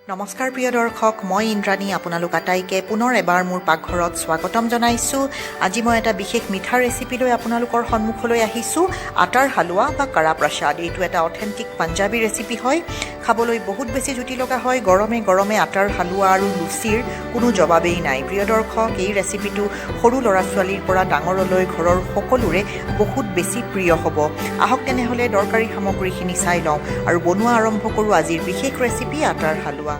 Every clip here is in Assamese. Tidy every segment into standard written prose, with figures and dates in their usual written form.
নমস্কাৰ প্ৰিয় দৰ্শক, মই ইন্দ্ৰাণী আপোনালোক আটাইকে পুনৰ এবাৰ মোৰ পাকঘৰত স্বাগতম জনাইছোঁ। আজি মই এটা বিশেষ মিঠা ৰেচিপি লৈ আপোনালোকৰ সন্মুখলৈ আহিছোঁ। আটাৰ হালোৱা বা কাৰা প্ৰসাদ। এইটো এটা অথেণ্টিক পাঞ্জাবী ৰেচিপি হয়। খাবলৈ বহুত বেছি জুতি লগা হয়। গৰমে গৰমে আটাৰ হালোৱা আৰু লুচিৰ কোনো জবাবেই নাই। প্ৰিয় দৰ্শক, এই ৰেচিপিটো সৰু ল'ৰা ছোৱালীৰ পৰা ডাঙৰলৈ ঘৰৰ সকলোৰে বহুত বেছি প্ৰিয় হ'ব। আহক তেনেহ'লে দৰকাৰী সামগ্ৰীখিনি চাই লওঁ আৰু বনোৱা আৰম্ভ কৰোঁ আজিৰ বিশেষ ৰেচিপি আটাৰ হালোৱা।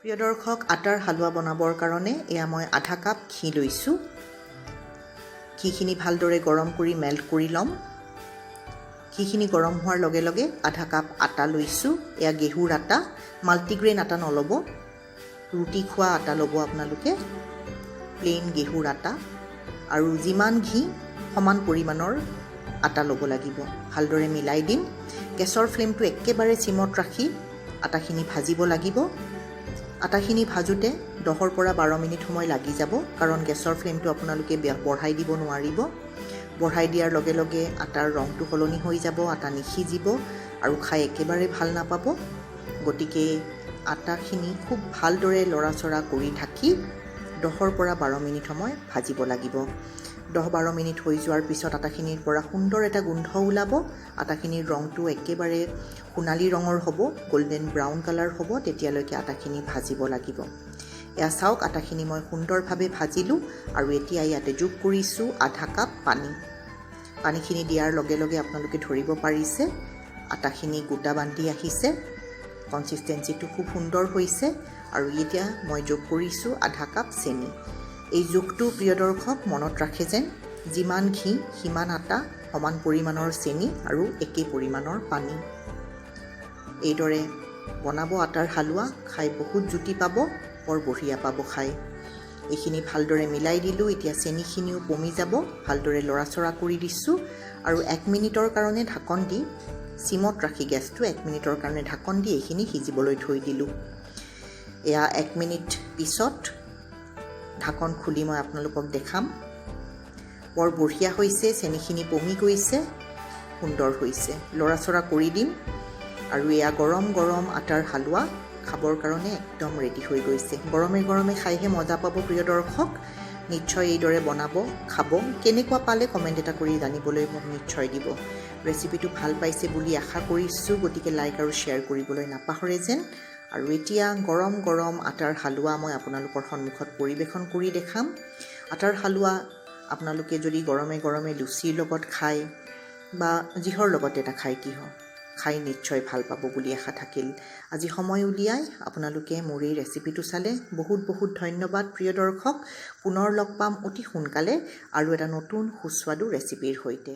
প্ৰিয় দৰ্শক, আটাৰ হালোৱা বনাবৰ কাৰণে এয়া মই আধা কাপ ঘি লৈছোঁ। ঘিখিনি ভালদৰে গৰম কৰি মেল্ট কৰি ল'ম। ঘিখিনি গৰম হোৱাৰ লগে লগে আধা কাপ আটা লৈছোঁ। এয়া গেহুৰ আটা, মাল্টিগ্ৰেইন আটা নল'ব, ৰুটি খোৱা আটা ল'ব আপোনালোকে, প্লেইন গেহুৰ আটা। আৰু যিমান ঘি সমান পৰিমাণৰ আটা ল'ব লাগিব। ভালদৰে মিলাই দিম। গেছৰ ফ্লেমটো একেবাৰে চিমত ৰাখি আটাখিনি ভাজিব লাগিব। আটাখিনি ভাজোঁতে 10 পৰা 12 মিনিট সময় লাগি যাব, কাৰণ গেছৰ ফ্লেমটো আপোনালোকে বঢ়াই দিব নোৱাৰিব। বঢ়াই দিয়াৰ লগে লগে আটাৰ ৰংটো সলনি হৈ যাব, আটা নিসিজিব আৰু খাই একেবাৰে ভাল নাপাব। গতিকে আটাখিনি খুব ভালদৰে লৰাচৰা কৰি থাকি 10 পৰা 12 মিনিট সময় ভাজিব লাগিব। 10-12 মিনিট হৈ যোৱাৰ পিছত আটাখিনিৰ পৰা সুন্দৰ এটা গোন্ধ ওলাব। আটাখিনিৰ ৰংটো একেবাৰে সোণালী ৰঙৰ হ'ব, গল্ডেন ব্ৰাউন কালাৰ হ'ব। তেতিয়ালৈকে আটাখিনি ভাজিব লাগিব। এয়া চাওক, আটাখিনি মই সুন্দৰভাৱে ভাজিলোঁ আৰু এতিয়া ইয়াতে যোগ কৰিছোঁ আধা কাপ পানী। পানীখিনি দিয়াৰ লগে লগে আপোনালোকে ধৰিব পাৰিছে আটাখিনি গোটা বান্ধি আহিছে, কনচিষ্টেঞ্চিটো খুব সুন্দৰ হৈছে। আৰু এতিয়া মই যোগ কৰিছোঁ আধা কাপ চেনি। এই যোগটো প্ৰিয় দৰ্শক মনত ৰাখে যেন যিমান ঘি সিমান আটা, সমান পৰিমাণৰ চেনি আৰু একে পৰিমাণৰ পানী। এইদৰে বনাব আটাৰ হালোৱা, খাই বহুত জুতি পাব, বৰ বঢ়িয়া পাব খাই। এইখিনি ভালদৰে মিলাই দিলোঁ। এতিয়া চেনিখিনিও কমি যাব। ভালদৰে লৰাচৰা কৰি দিছোঁ আৰু 1 মিনিটৰ কাৰণে ঢাকন দি, চিমত ৰাখি গেছটো 1 মিনিটৰ কাৰণে ঢাকন দি এইখিনি সিজিবলৈ থৈ দিলোঁ। এয়া 1 মিনিট পিছত ঢাকন খুলি মই আপোনালোকক দেখাম। বৰ বঢ়িয়া হৈছে, চেনিখিনি কমি গৈছে, সুন্দৰ হৈছে। লৰাচৰা কৰি দিম আৰু এয়া গৰম গৰম আটাৰ হালোৱা খাবৰ কাৰণে একদম ৰেডি হৈ গৈছে। গৰমে গৰমে খাইহে মজা পাব প্ৰিয় দৰ্শক। নিশ্চয় এইদৰে বনাব, খাব। কেনেকুৱা পালে কমেণ্ট এটা কৰি জানিবলৈ মোক নিশ্চয় দিব। ৰেচিপিটো ভাল পাইছে বুলি আশা কৰিছোঁ, গতিকে লাইক আৰু শ্বেয়াৰ কৰিবলৈ নাপাহৰে যেন। আৰু এতিয়া গৰম গৰম আটাৰ হালোৱা মই আপোনালোকৰ সন্মুখত পৰিৱেশন কৰি দেখাম। আটাৰ হালোৱা আপোনালোকে যদি গৰমে গৰমে লুচিৰ লগত খায় বা যিহৰ লগতে নাখায় কিয়, খাই নিশ্চয় ভাল পাব বুলি আশা থাকিল। আজি সময় উলিয়াই আপোনালোকে মোৰ এই ৰেচিপিটো চালে বহুত বহুত ধন্যবাদ প্ৰিয় দৰ্শক। পুনৰ লগ পাম অতি সোনকালে আৰু এটা নতুন সুস্বাদু ৰেচিপিৰ সৈতে।